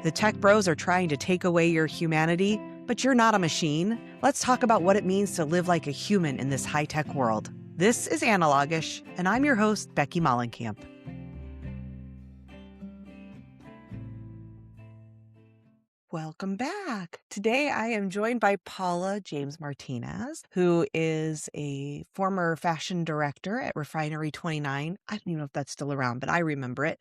The tech bros are trying to take away your humanity, but you're not a machine. Let's talk about what it means to live like a human in this high-tech world. This is Analogish, and I'm your host, Becky Mollenkamp. Welcome back. Today I am joined by Paula James Martinez, who is a former fashion director at Refinery 29. I don't even know if that's still around, but I remember it.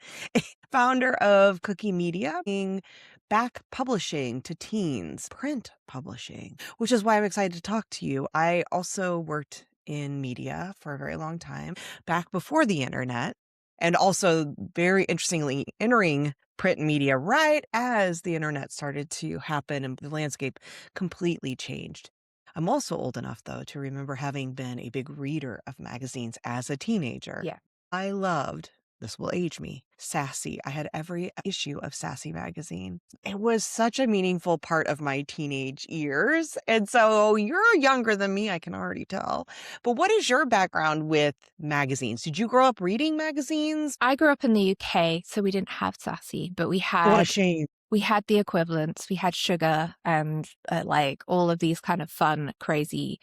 Founder of Cuqui Media, being back publishing to teens, print publishing, which is why I'm excited to talk to you. I also worked in media for a very long time, back before the internet, and also very interestingly entering print media right as the internet started to happen and the landscape completely changed. I'm also old enough, though, to remember having been a big reader of magazines as a teenager. Yeah. I loved, this will age me, Sassy. I had every issue of Sassy magazine. It was such a meaningful part of my teenage years. And so you're younger than me, I can already tell. But what is your background with magazines? Did you grow up reading magazines? I grew up in the UK, so we didn't have Sassy, but we What a had shame. the equivalents. We had Sugar and like all of these kind of fun, crazy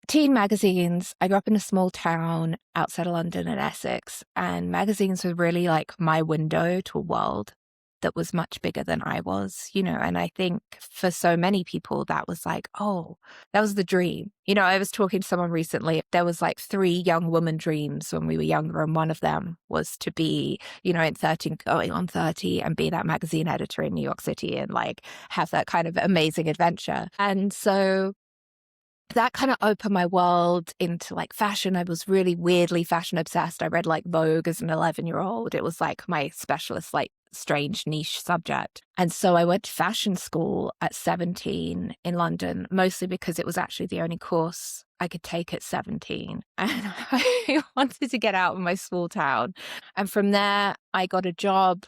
teen magazines. I grew up in a small town outside of London in Essex, and magazines were really like my window to a world that was much bigger than I was, and I think for so many people that was like, oh, that was the dream. I was talking to someone recently, there was like 3 young woman dreams when we were younger, and one of them was to be, in 13 going on 30 and be that magazine editor in New York City and like have that kind of amazing adventure. And so that kind of opened my world into like fashion. I was really weirdly fashion obsessed. I read like Vogue as an 11-year-old. It was like my specialist, like strange niche subject. And so I went to fashion school at 17 in London, mostly because it was actually the only course I could take at 17. And I wanted to get out of my small town. And from there, I got a job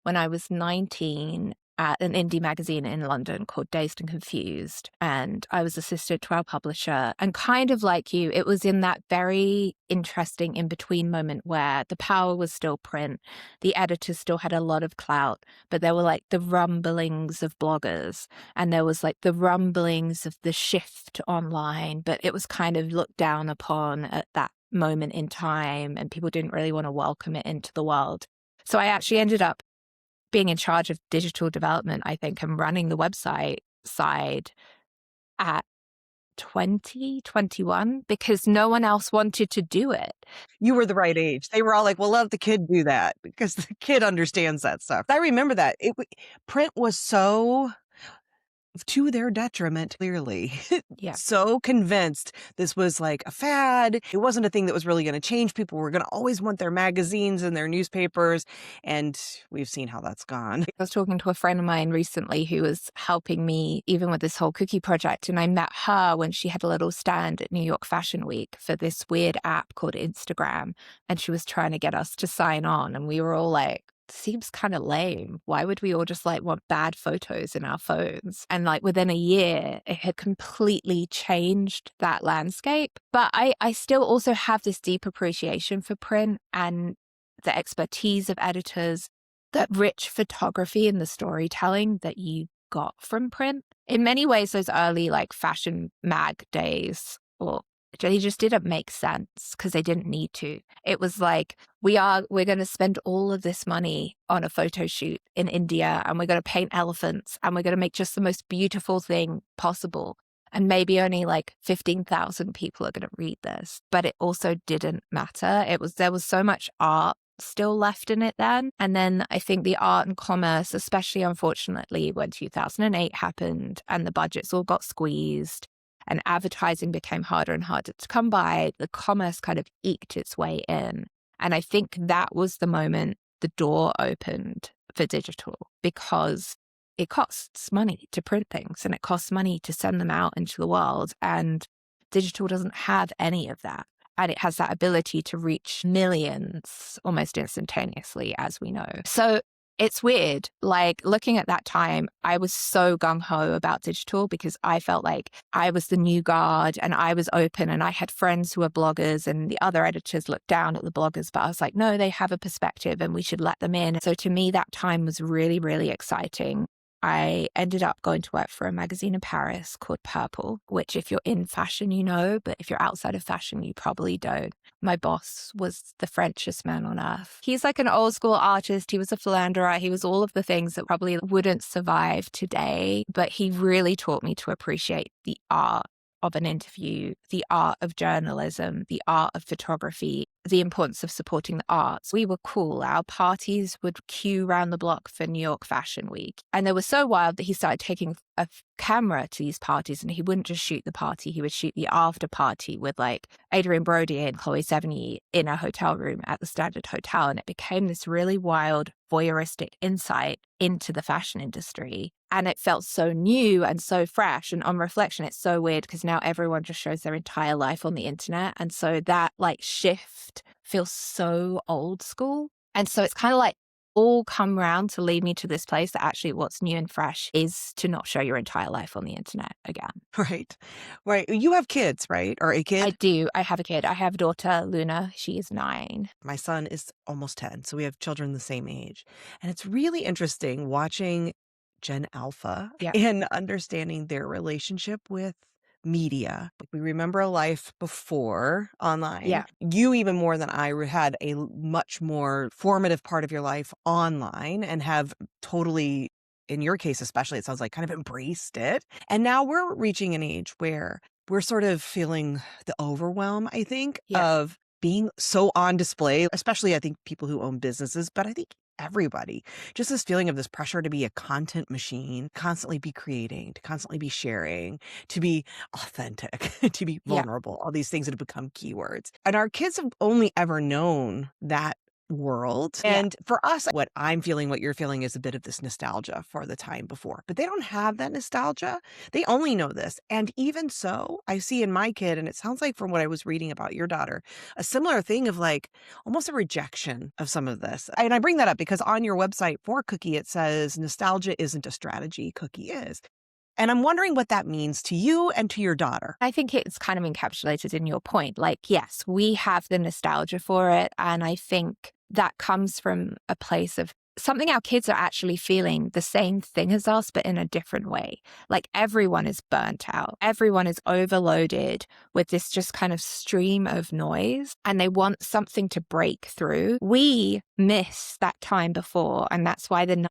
when I was 19 at an indie magazine in London called Dazed and Confused. And I was assistant to our publisher. And kind of like you, it was in that very interesting in-between moment where the power was still print, the editors still had a lot of clout, but there were like the rumblings of bloggers, and there was like the rumblings of the shift to online, but it was kind of looked down upon at that moment in time, and people didn't really want to welcome it into the world. So I actually ended up being in charge of digital development, I think, and running the website side at 21 because no one else wanted to do it. You were the right age. They were all like, well, let the kid do that because the kid understands that stuff. I remember that. Print was so to their detriment, clearly. Yeah. So convinced this was like a fad. It wasn't a thing that was really going to change. People were going to always want their magazines and their newspapers. And we've seen how that's gone. I was talking to a friend of mine recently who was helping me even with this whole cookie project. And I met her when she had a little stand at New York Fashion Week for this weird app called Instagram. And she was trying to get us to sign on. And we were all like, seems kind of lame. Why would we all just like want bad photos in our phones? And like within a year, it had completely changed that landscape. But I still also have this deep appreciation for print and the expertise of editors, that rich photography and the storytelling that you got from print. In many ways, those early like fashion mag days, or they just didn't make sense because they didn't need to. It was like, we're going to spend all of this money on a photo shoot in India, and we're going to paint elephants, and we're going to make just the most beautiful thing possible. And maybe only like 15,000 people are going to read this. But it also didn't matter. There was so much art still left in it then. And then I think the art and commerce, especially unfortunately when 2008 happened and the budgets all got squeezed, and advertising became harder and harder to come by, the commerce kind of eked its way in. And I think that was the moment the door opened for digital, because it costs money to print things and it costs money to send them out into the world. And digital doesn't have any of that. And it has that ability to reach millions almost instantaneously, as we know. So It's weird. Like looking at that time, I was so gung ho about digital because I felt like I was the new guard and I was open and I had friends who were bloggers and the other editors looked down at the bloggers, but I was like, no, they have a perspective and we should let them in. So to me, that time was really, really exciting. I ended up going to work for a magazine in Paris called Purple, which if you're in fashion, you know, but if you're outside of fashion, you probably don't. My boss was the Frenchest man on earth. He's like an old school artist. He was a philanderer. He was all of the things that probably wouldn't survive today, but he really taught me to appreciate the art of an interview, the art of journalism, the art of photography, the importance of supporting the arts. We were cool. Our parties would queue round the block for New York Fashion Week. And they were so wild that he started taking a camera to these parties, and he wouldn't just shoot the party, he would shoot the after party with like Adrian Brody and Chloe Sevigny in a hotel room at the Standard Hotel. And it became this really wild voyeuristic insight into the fashion industry. And it felt so new and so fresh. And on reflection, it's so weird because now everyone just shows their entire life on the internet. And so that like shift feels so old school. And so it's kind of like all come round to lead me to this place that actually what's new and fresh is to not show your entire life on the internet again. Right. Right. You have kids, right? Or a I kid? do. I have a kid. I have a daughter, Luna. She is 9. My son is almost 10, so we have children the same age. And it's really interesting watching Gen Alpha Yeah. and understanding their relationship with media. We remember a life before online. Yeah. You, even more than I, had a much more formative part of your life online and have totally, in your case especially, it sounds like kind of embraced it. And now we're reaching an age where we're sort of feeling the overwhelm, I think, Yeah. of being so on display, especially I think people who own businesses, but I think everybody, just this feeling of this pressure to be a content machine, constantly be creating, to constantly be sharing, to be authentic, to be Yeah. vulnerable, all these things that have become keywords. And our kids have only ever known that world. Yeah. And for us, what I'm feeling, what you're feeling is a bit of this nostalgia for the time before, but they don't have that nostalgia. They only know this. And even so, I see in my kid, and it sounds like from what I was reading about your daughter, a similar thing of like almost a rejection of some of this. And I bring that up because on your website for Cuqui, it says nostalgia isn't a strategy, Cuqui is. And I'm wondering what that means to you and to your daughter. I think it's kind of encapsulated in your point. Like, yes, we have the nostalgia for it. And I think that comes from a place of something our kids are actually feeling the same thing as us, but in a different way. Like everyone is burnt out. Everyone is overloaded with this just kind of stream of noise and they want something to break through. We miss that time before. And that's why the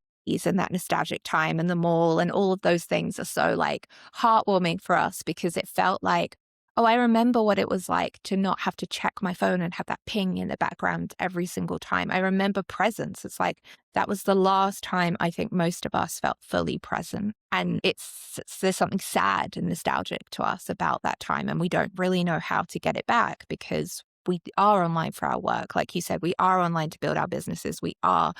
and that nostalgic time and the mall and all of those things are so like heartwarming for us because it felt like, oh, I remember what it was like to not have to check my phone and have that ping in the background every single time. I remember presence. It's like that was the last time I think most of us felt fully present. And there's something sad and nostalgic to us about that time. And we don't really know how to get it back because we are online for our work. Like you said, we are online to build our businesses. We are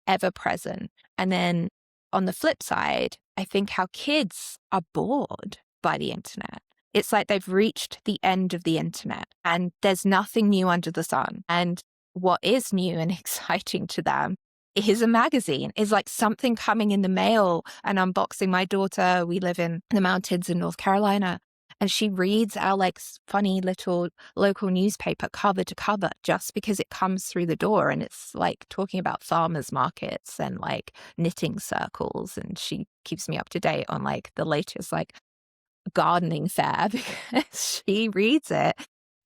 ever present. And then on the flip side, I think how kids are bored by the internet. It's like they've reached the end of the internet and there's nothing new under the sun. And what is new and exciting to them is a magazine, is like something coming in the mail and unboxing. My daughter, we live in the mountains in North Carolina, and she reads our like funny little local newspaper cover to cover just because it comes through the door and it's like talking about farmers markets and like knitting circles. And she keeps me up to date on like the latest like gardening fair because she reads it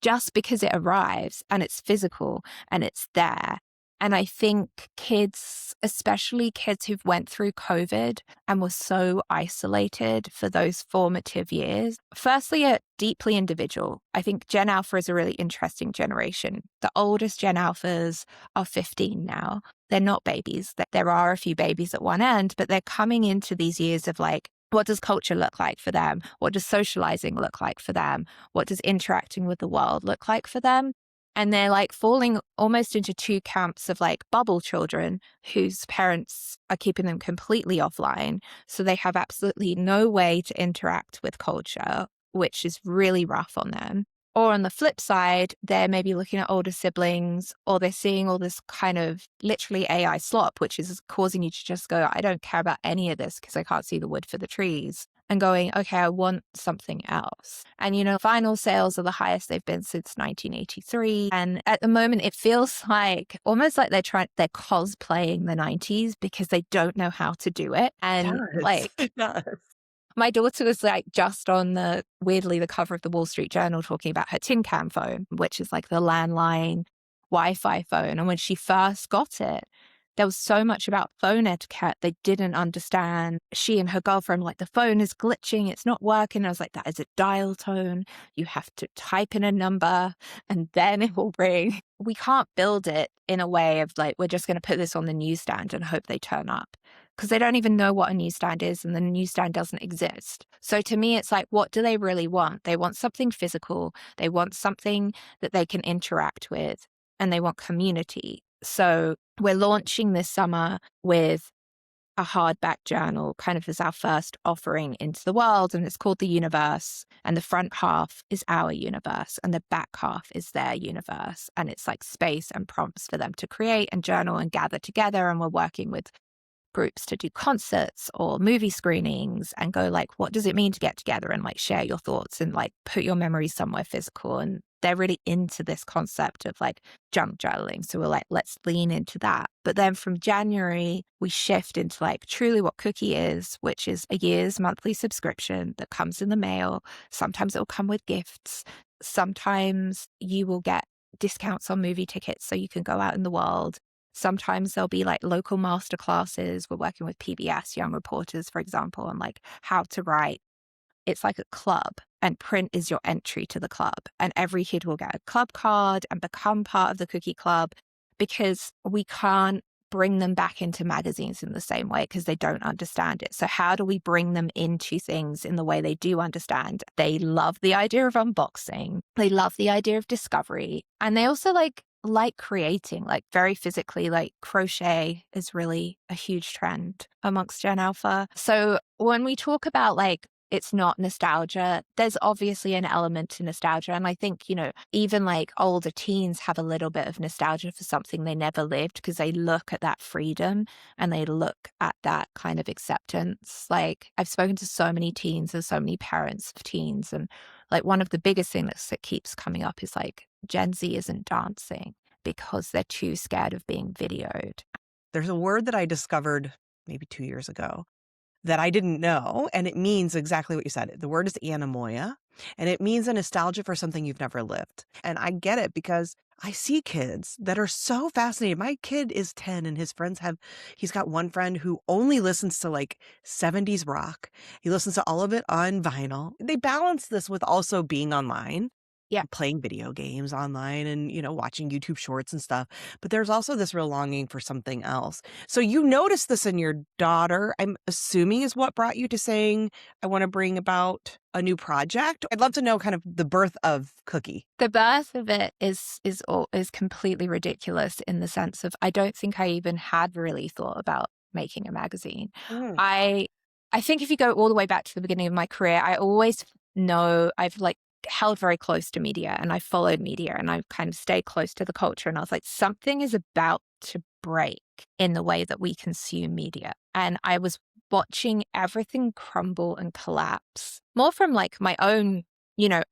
just because it arrives and it's physical and it's there. And I think kids, especially kids who've went through COVID and were so isolated for those formative years, firstly, are deeply individual. I think Gen Alpha is a really interesting generation. The oldest Gen Alphas are 15 now. They're not babies. There are a few babies at one end, but they're coming into these years of like, what does culture look like for them? What does socializing look like for them? What does interacting with the world look like for them? And they're like falling almost into two camps of like bubble children whose parents are keeping them completely offline. So they have absolutely no way to interact with culture, which is really rough on them. Or on the flip side, they're maybe looking at older siblings, or they're seeing all this kind of literally AI slop, which is causing you to just go, I don't care about any of this because I can't see the wood for the trees. And going, okay, I want something else. And, vinyl sales are the highest they've been since 1983. And at the moment, it feels like almost like they're cosplaying the 90s because they don't know how to do it. And Does. It does. my daughter was like just on weirdly, the cover of the Wall Street Journal talking about her tin can phone, which is like the landline Wi-Fi phone. And when she first got it, there was so much about phone etiquette they didn't understand. She and her girlfriend were like, the phone is glitching, it's not working. I was like, that is a dial tone. You have to type in a number and then it will ring. We can't build it in a way of like, we're just going to put this on the newsstand and hope they turn up, because they don't even know what a newsstand is and the newsstand doesn't exist. So to me, it's like, what do they really want? They want something physical. They want something that they can interact with, and they want community. So we're launching this summer with a hardback journal, kind of as our first offering into the world. And it's called The Universe. And the front half is our universe and the back half is their universe. And it's like space and prompts for them to create and journal and gather together. And we're working with groups to do concerts or movie screenings and go like, what does it mean to get together and like share your thoughts and like put your memories somewhere physical? And they're really into this concept of like junk journaling. So we're like, let's lean into that. But then from January, we shift into like truly what Cuqui is, which is a year's monthly subscription that comes in the mail. Sometimes it'll come with gifts. Sometimes you will get discounts on movie tickets so you can go out in the world. Sometimes there'll be like local master classes. We're working with PBS Young Reporters, for example, on like how to write. It's like a club, and print is your entry to the club. And every kid will get a club card and become part of the Cuqui Club, because we can't bring them back into magazines in the same way because they don't understand it. So how do we bring them into things in the way they do understand? They love the idea of unboxing. They love the idea of discovery. And they also like creating, like very physically, like crochet is really a huge trend amongst Gen Alpha. So when we talk about like, it's not nostalgia, there's obviously an element to nostalgia. And I think, even like older teens have a little bit of nostalgia for something they never lived because they look at that freedom and they look at that kind of acceptance. Like I've spoken to so many teens and so many parents of teens, and like one of the biggest things that keeps coming up is like Gen Z isn't dancing because they're too scared of being videoed. There's a word that I discovered maybe 2 years ago that I didn't know, and it means exactly what you said. The word is anemoia, and it means a nostalgia for something you've never lived. And I get it because I see kids that are so fascinated. My kid is 10 and he's got one friend who only listens to like 70s rock. He listens to all of it on vinyl. They balance this with also being online. Yeah. Playing video games online and, watching YouTube shorts and stuff. But there's also this real longing for something else. So you noticed this in your daughter, I'm assuming is what brought you to saying, I want to bring about a new project. I'd love to know kind of the birth of Cuqui. The birth of it is completely ridiculous in the sense of I don't think I even had really thought about making a magazine. Mm. I think if you go all the way back to the beginning of my career, I always know I've like held very close to media and I followed media and I kind of stayed close to the culture. And I was like, something is about to break in the way that we consume media. And I was watching everything crumble and collapse more from like my own,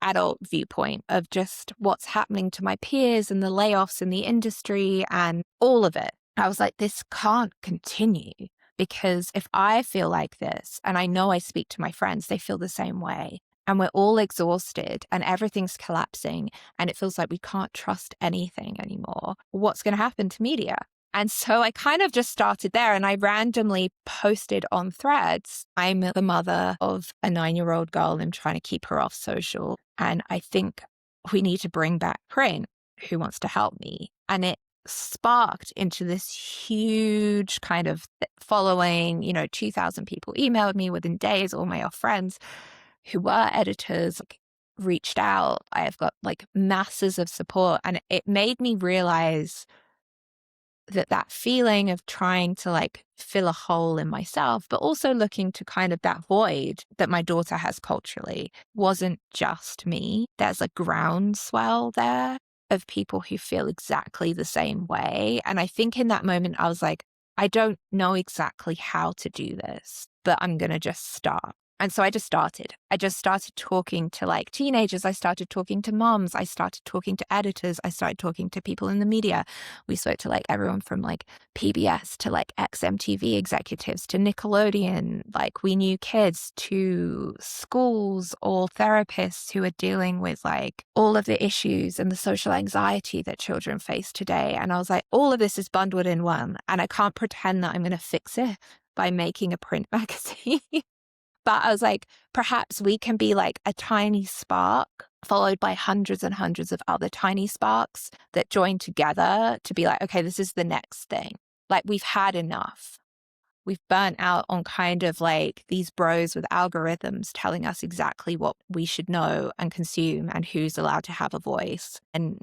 adult viewpoint of just what's happening to my peers and the layoffs in the industry and all of it. I was like, this can't continue. Because if I feel like this, and I know I speak to my friends, they feel the same way, and we're all exhausted and everything's collapsing and it feels like we can't trust anything anymore, what's going to happen to media? And so I kind of just started there and I randomly posted on Threads, I'm the mother of a 9-year-old girl and I'm trying to keep her off social. And I think we need to bring back print. Who wants to help me? And it sparked into this huge kind of following. 2,000 people emailed me within days, all my friends who were editors reached out. I have got like masses of support. And it made me realize that feeling of trying to like fill a hole in myself, but also looking to kind of that void that my daughter has culturally wasn't just me. There's a groundswell there of people who feel exactly the same way. And I think in that moment, I was like, I don't know exactly how to do this, but I'm going to just start. And so I just started. I just started talking to like teenagers. I started talking to moms. I started talking to editors. I started talking to people in the media. We spoke to like everyone from like PBS to like ex-MTV executives to Nickelodeon, like We Knew Kids, to schools or therapists who are dealing with like all of the issues and the social anxiety that children face today. And I was like, all of this is bundled in one. And I can't pretend that I'm going to fix it by making a print magazine. But I was like, perhaps we can be like a tiny spark followed by hundreds and hundreds of other tiny sparks that join together to be like, okay, this is the next thing. Like we've had enough. We've burnt out on kind of like these bros with algorithms telling us exactly what we should know and consume and who's allowed to have a voice. And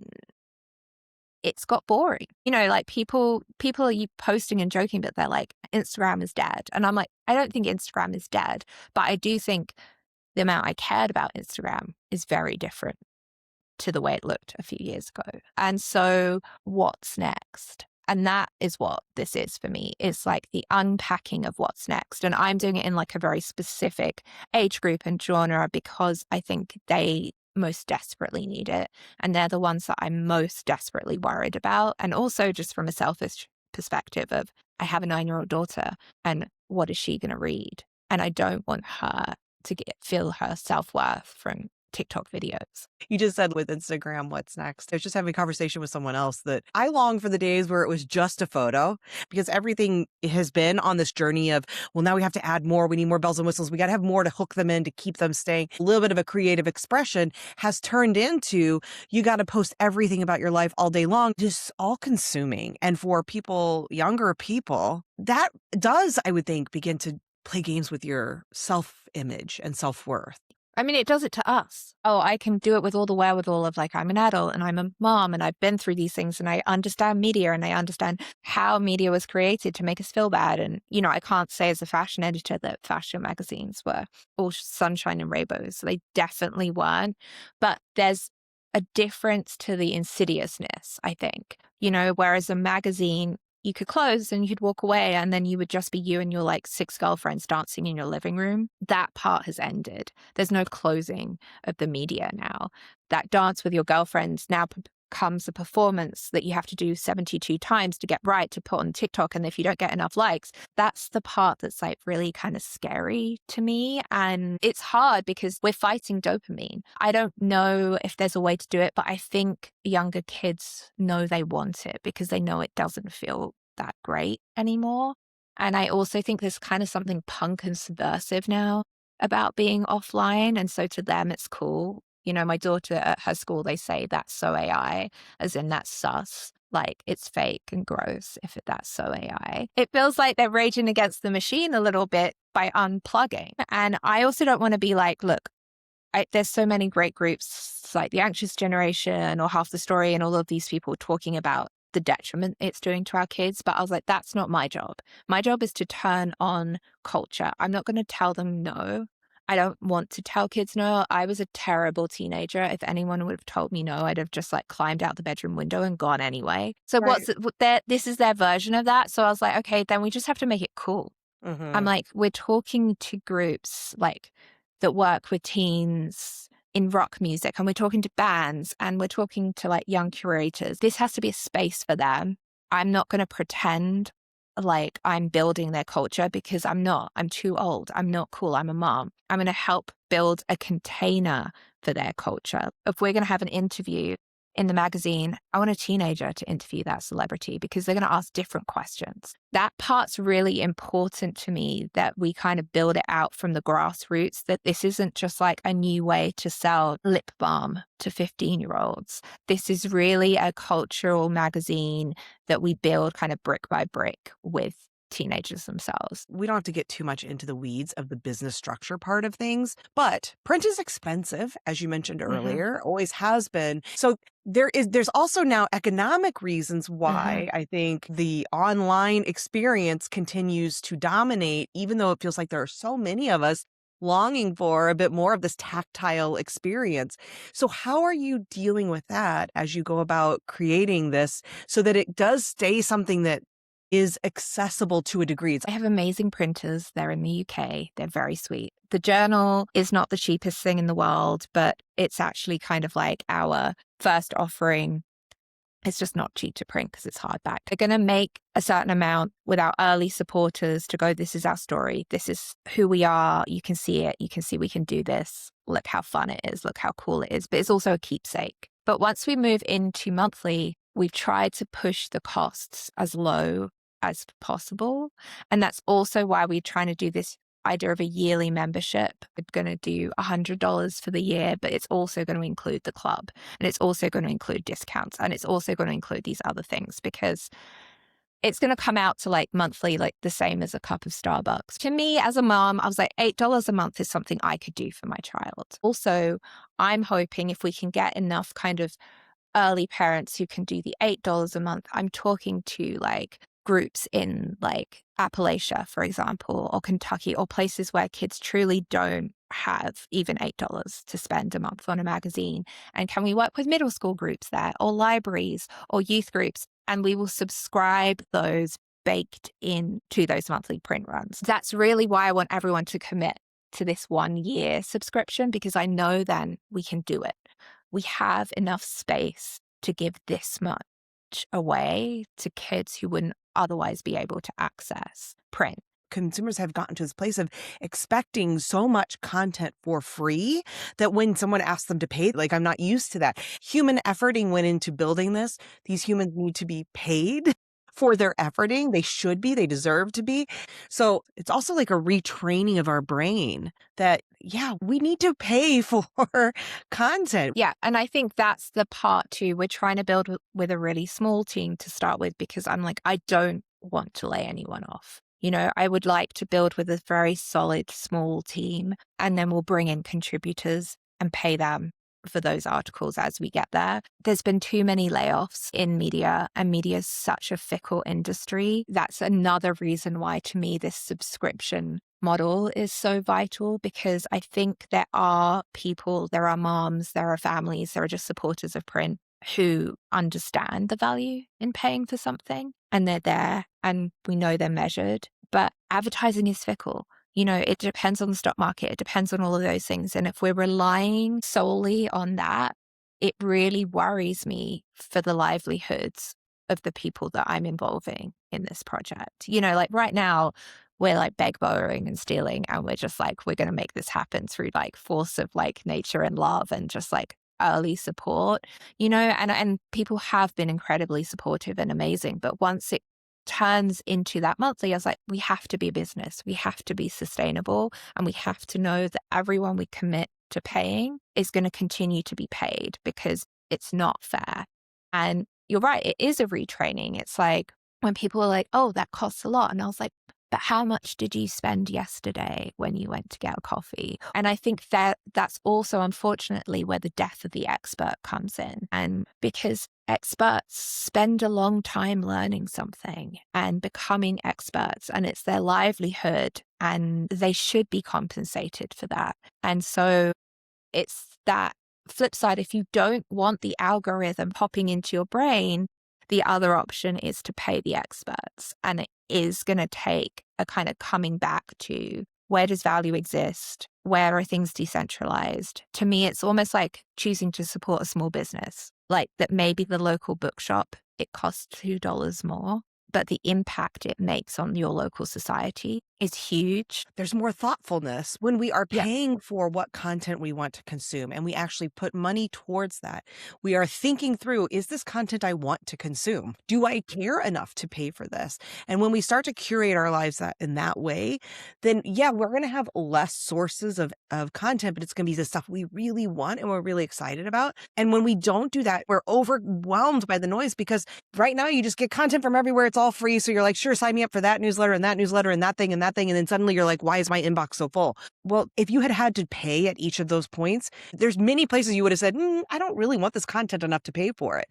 it's got boring. You know, like people are posting and joking, but they're like, Instagram is dead. And I'm like, I don't think Instagram is dead, but I do think the amount I cared about Instagram is very different to the way it looked a few years ago. And so what's next? And that is what this is for me. It's like the unpacking of what's next. And I'm doing it in like a very specific age group and genre because I think they most desperately need it. And they're the ones that I'm most desperately worried about. And also just from a selfish perspective of I have a 9-year-old daughter and what is she going to read? And I don't want her to feel her self-worth from TikTok videos. You just said with Instagram, what's next? I was just having a conversation with someone else that I long for the days where it was just a photo because everything has been on this journey of, well, now we have to add more. We need more bells and whistles. We got to have more to hook them in to keep them staying. A little bit of a creative expression has turned into you got to post everything about your life all day long, just all consuming. And for people, younger people, that does, I would think, begin to play games with your self-image and self-worth. I mean, it does it to us. Oh, I can do it with all the wherewithal of like, I'm an adult and I'm a mom and I've been through these things and I understand media and I understand how media was created to make us feel bad. And, you know, I can't say as a fashion editor that fashion magazines were all sunshine and rainbows. They definitely weren't. But there's a difference to the insidiousness, I think, you know, whereas a magazine, you could close and you could walk away and then you would just be you and your like 6 girlfriends dancing in your living room. That part has ended. There's no closing of the media now. That dance with your girlfriends now becomes a performance that you have to do 72 times to get right to put on TikTok. And if you don't get enough likes, that's the part that's like really kind of scary to me. And it's hard because we're fighting dopamine. I don't know if there's a way to do it, but I think younger kids know they want it because they know it doesn't feel that great anymore. And I also think there's kind of something punk and subversive now about being offline. And so to them, it's cool. You know, my daughter at her school, they say that's so AI, as in that's sus. Like it's fake and gross if that's so AI. It feels like they're raging against the machine a little bit by unplugging. And I also don't want to be like, look, there's so many great groups like the Anxious Generation or Half the Story and all of these people talking about the detriment it's doing to our kids. But I was like, that's not my job. My job is to turn on culture. I'm not going to tell them no. I don't want to tell kids no. I was a terrible teenager. If anyone would have told me no, I'd have just like climbed out the bedroom window and gone anyway. So this is their version of that. So I was like, okay, then we just have to make it cool. I'm like, we're talking to groups like that work with teens in rock music and we're talking to bands and we're talking to like young curators. This has to be a space for them. I'm not going to pretend like I'm building their culture because I'm not. I'm too old. I'm not cool. I'm a mom. I'm going to help build a container for their culture. If we're going to have an interview in the magazine, I want a teenager to interview that celebrity because they're going to ask different questions. That part's really important to me, that we kind of build it out from the grassroots, that this isn't just like a new way to sell lip balm to 15-year-olds. This is really a cultural magazine that we build kind of brick by brick with teenagers themselves. We don't have to get too much into the weeds of the business structure part of things, but print is expensive, as you mentioned Hmm. earlier, always has been. So there's also now economic reasons Hmm. why I think the online experience continues to dominate, even though it feels like there are so many of us longing for a bit more of this tactile experience. So how are you dealing with that as you go about creating this so that it does stay something that is accessible to a degree? I have amazing printers. They're in the UK. They're very sweet. The journal is not the cheapest thing in the world, but it's actually kind of like our first offering. It's just not cheap to print because it's hardback. They're going to make a certain amount with our early supporters to go, this is our story. This is who we are. You can see it. You can see we can do this. Look how fun it is. Look how cool it is. But it's also a keepsake. But once we move into monthly, we've tried to push the costs as low as possible. And that's also why we're trying to do this idea of a yearly membership. We're going to do $100 for the year, but it's also going to include the club, and it's also going to include discounts, and it's also going to include these other things, because it's going to come out to like monthly, like the same as a cup of Starbucks. To me, as a mom, I was like, $8 a month is something I could do for my child. Also, I'm hoping if we can get enough kind of early parents who can do the $8 a month, I'm talking to like groups in like Appalachia, for example, or Kentucky, or places where kids truly don't have even $8 to spend a month on a magazine. And can we work with middle school groups there, or libraries, or youth groups? And we will subscribe those baked into those monthly print runs. That's really why I want everyone to commit to this 1 year subscription, because I know then we can do it. We have enough space to give this much away to kids who wouldn't otherwise be able to access print. Consumers have gotten to this place of expecting so much content for free that when someone asks them to pay, like, I'm not used to that. Human efforting went into building this. These humans need to be paid for their efforting. They should be, they deserve to be. So it's also like a retraining of our brain that, yeah, we need to pay for content. Yeah. And I think that's the part too. We're trying to build with a really small team to start with, because I'm like, I don't want to lay anyone off. You know, I would like to build with a very solid small team, and then we'll bring in contributors and pay them for those articles as we get there. There's been too many layoffs in media, and media is such a fickle industry. That's another reason why, to me, this subscription model is so vital, because I think there are people, there are moms, there are families, there are just supporters of print who understand the value in paying for something, and they're there, and we know they're measured. But advertising is fickle. You know, it depends on the stock market. It depends on all of those things. And if we're relying solely on that, it really worries me for the livelihoods of the people that I'm involving in this project. You know, like right now, we're like beg, borrowing, and stealing. And we're just like, we're going to make this happen through like force of like nature and love and just like early support, you know, and people have been incredibly supportive and amazing. But once it turns into that monthly, I was like, we have to be a business. We have to be sustainable, and we have to know that everyone we commit to paying is going to continue to be paid, because it's not fair. And you're right, it is a retraining. It's like when people are like, oh, that costs a lot. And I was like, but how much did you spend yesterday when you went to get a coffee? And I think that that's also, unfortunately, where the death of the expert comes in. And because experts spend a long time learning something and becoming experts, and it's their livelihood, and they should be compensated for that. And so it's that flip side. If you don't want the algorithm popping into your brain, the other option is to pay the experts. And it is going to take a kind of coming back to, where does value exist? Where are things decentralized? To me, it's almost like choosing to support a small business, like that maybe the local bookshop, it costs $2 more, but the impact it makes on your local society is huge. There's more thoughtfulness when we are Yeah. paying for what content we want to consume, and we actually put money towards that. We are thinking through, is this content I want to consume? Do I care enough to pay for this? And when we start to curate our lives in that way, then yeah, we're going to have less sources of content, but it's going to be the stuff we really want and we're really excited about. And when we don't do that, we're overwhelmed by the noise, because right now you just get content from everywhere. It's all all free. So you're like, sure, sign me up for that newsletter and that newsletter and that thing and that thing. And then suddenly you're like, why is my inbox so full? Well, if you had to pay at each of those points, there's many places you would have said, I don't really want this content enough to pay for it.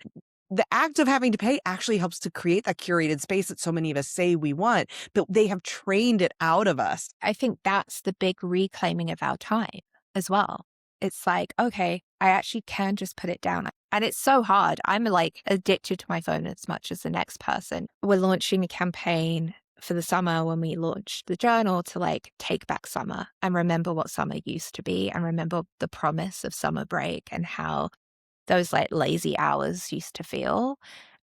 The act of having to pay actually helps to create that curated space that so many of us say we want, but they have trained it out of us. I think that's the big reclaiming of our time as well. It's like, okay, I actually can just put it down. And it's so hard. I'm like addicted to my phone as much as the next person. We're launching a campaign for the summer when we launched the journal to like take back summer and remember what summer used to be and remember the promise of summer break and how those like lazy hours used to feel.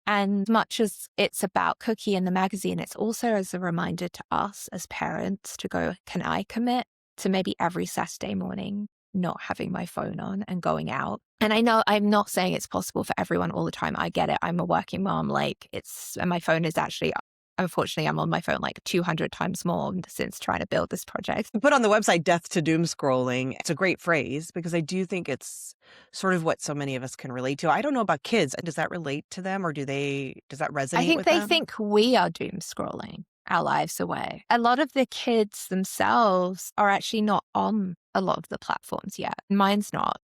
And much as it's about Cuqui and the magazine, it's also as a reminder to us as parents to go, can I commit to maybe every Saturday morning not having my phone on and going out? And I know I'm not saying it's possible for everyone all the time. I get it. I'm a working mom. And my phone is actually, unfortunately, I'm on my phone like 200 times more since trying to build this project. Put on the website death to doom scrolling. It's a great phrase because I do think it's sort of what so many of us can relate to. I don't know about kids. Does that relate to them or does that resonate I think with they them? think we are doom scrolling our lives away. A lot of the kids themselves are actually not on a lot of the platforms yet. Mine's not,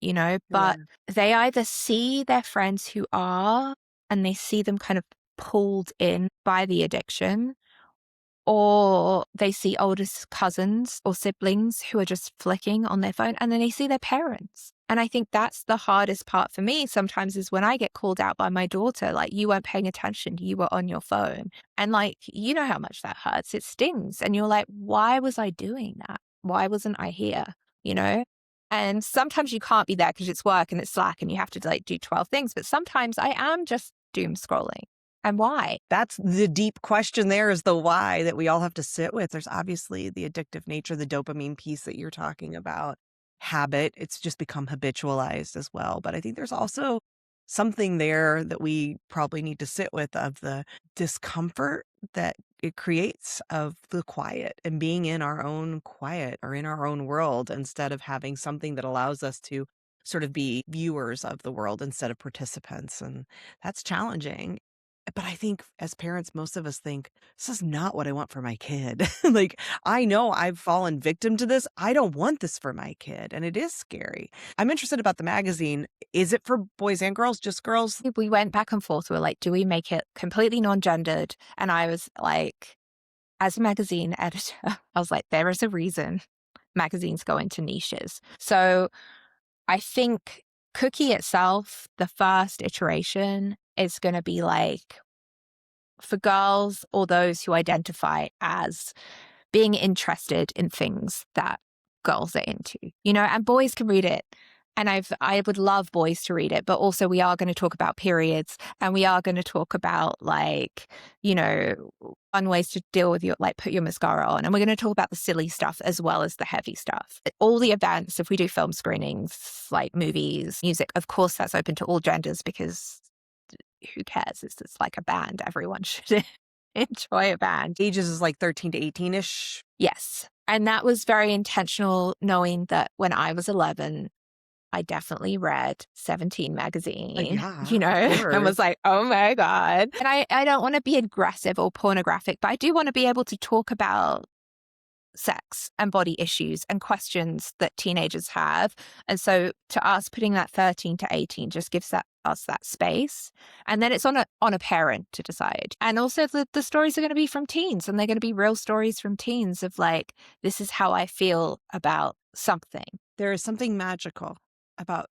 but they either see their friends who are and they see them kind of pulled in by the addiction, or they see older cousins or siblings who are just flicking on their phone, and then they see their parents. And I think that's the hardest part for me sometimes is when I get called out by my daughter, like, you weren't paying attention, you were on your phone. And like, you know how much that hurts. It stings. And you're like, why was I doing that? Why wasn't I here? And sometimes you can't be there because it's work and it's Slack and you have to like do 12 things. But sometimes I am just doom scrolling. And why? That's the deep question there, is the why that we all have to sit with. There's obviously the addictive nature, the dopamine piece that you're talking about, habit. It's just become habitualized as well. But I think there's also something there that we probably need to sit with, of the discomfort that it creates of the quiet and being in our own quiet or in our own world instead of having something that allows us to sort of be viewers of the world instead of participants. And that's challenging. But I think as parents, most of us think, this is not what I want for my kid. Like, I know I've fallen victim to this. I don't want this for my kid. And it is scary. I'm interested about the magazine. Is it for boys and girls, just girls? We went back and forth. We were like, do we make it completely non-gendered? And I was like, as a magazine editor, I was like, there is a reason magazines go into niches. So I think Cuqui itself, the first iteration, is going to be like for girls or those who identify as being interested in things that girls are into, and boys can read it. And I would love boys to read it, but also we are going to talk about periods and we are going to talk about like, fun ways to deal with your, like, put your mascara on. And we're going to talk about the silly stuff as well as the heavy stuff. All the events, if we do film screenings, like movies, music, of course, that's open to all genders because who cares? It's like a band. Everyone should enjoy a band. Ages is like 13 to 18-ish. Yes. And that was very intentional, knowing that when I was 11, I definitely read 17 magazine, and was like, oh my God. And I don't want to be aggressive or pornographic, but I do want to be able to talk about sex and body issues and questions that teenagers have. And so to us, putting that 13 to 18 just gives us that space. And then it's on a parent to decide. And also the stories are going to be from teens, and they're going to be real stories from teens of like, this is how I feel about something. There is something magical about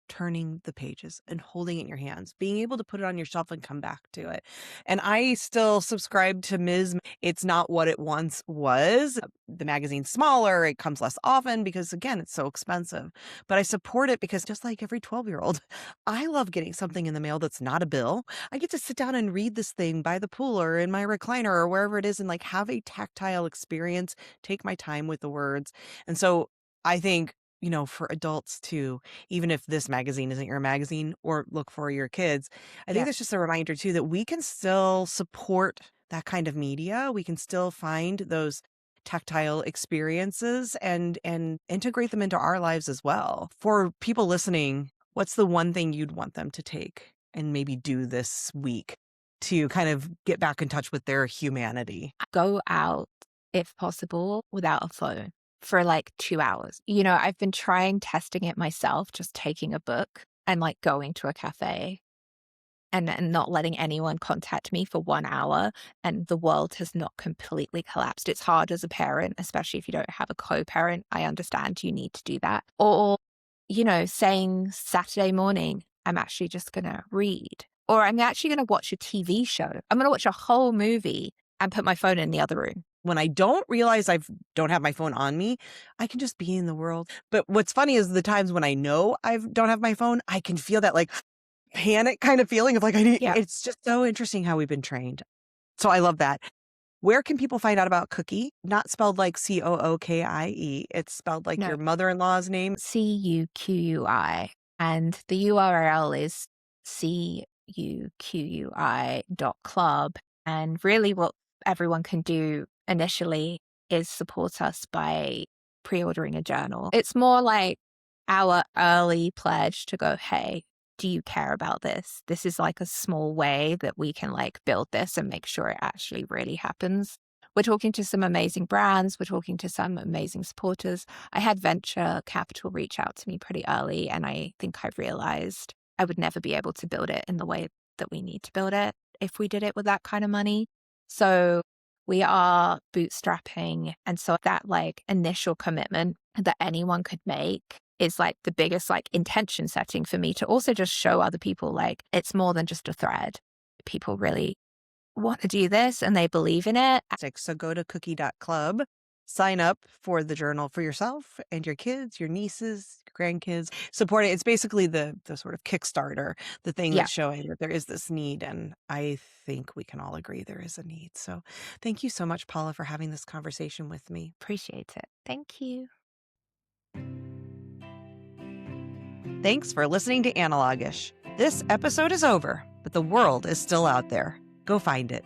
turning the pages and holding it in your hands, being able to put it on your shelf and come back to it. And I still subscribe to Ms. It's not what it once was. The magazine's smaller. It comes less often because, again, it's so expensive. But I support it because just like every 12-year-old, I love getting something in the mail that's not a bill. I get to sit down and read this thing by the pool or in my recliner or wherever it is and like have a tactile experience, take my time with the words. And so I think, for adults too, even if this magazine isn't your magazine or look for your kids, I think that's just a reminder too that we can still support that kind of media. We can still find those tactile experiences and integrate them into our lives as well. For people listening, what's the one thing you'd want them to take and maybe do this week? to kind of get back in touch with their humanity. Go out, if possible, without a phone for like 2 hours. You know, I've been trying testing it myself, just taking a book and like going to a cafe and not letting anyone contact me for 1 hour, and the world has not completely collapsed. It's hard as a parent, especially if you don't have a co-parent. I understand you need to do that. Or, you know, saying Saturday morning, I'm actually just gonna read, or I'm actually gonna watch a TV show. I'm gonna watch a whole movie and put my phone in the other room. When I don't realize I don't have my phone on me, I can just be in the world. But what's funny is the times when I know I don't have my phone, I can feel that like panic kind of feeling of like, Yeah. it's just so interesting how we've been trained. So I love that. Where can people find out about Cuqui? Not spelled like Cookie. It's spelled like No, your mother-in-law's name. Cuqui. And the URL is cuqui.club. And really, what everyone can do initially is support us by pre-ordering a journal. It's more like our early pledge to go, hey, do you care about this? This is like a small way that we can like build this and make sure it actually really happens. We're talking to some amazing brands. We're talking to some amazing supporters. I had venture capital reach out to me pretty early, and I think I realized I would never be able to build it in the way that we need to build it if we did it with that kind of money. So we are bootstrapping. And so that like initial commitment that anyone could make is like the biggest like intention setting for me to also just show other people like it's more than just a thread. People really want to do this and they believe in it. So go to cuqui.club, sign up for the journal for yourself and your kids, your nieces, your grandkids. Support it. It's basically the sort of Kickstarter, the thing Yeah, that's showing that there is this need. And I think we can all agree there is a need. So thank you so much, Paula, for having this conversation with me. appreciate it. Thank you. Thanks for listening to Analogish. This episode is over, but the world is still out there. Go find it.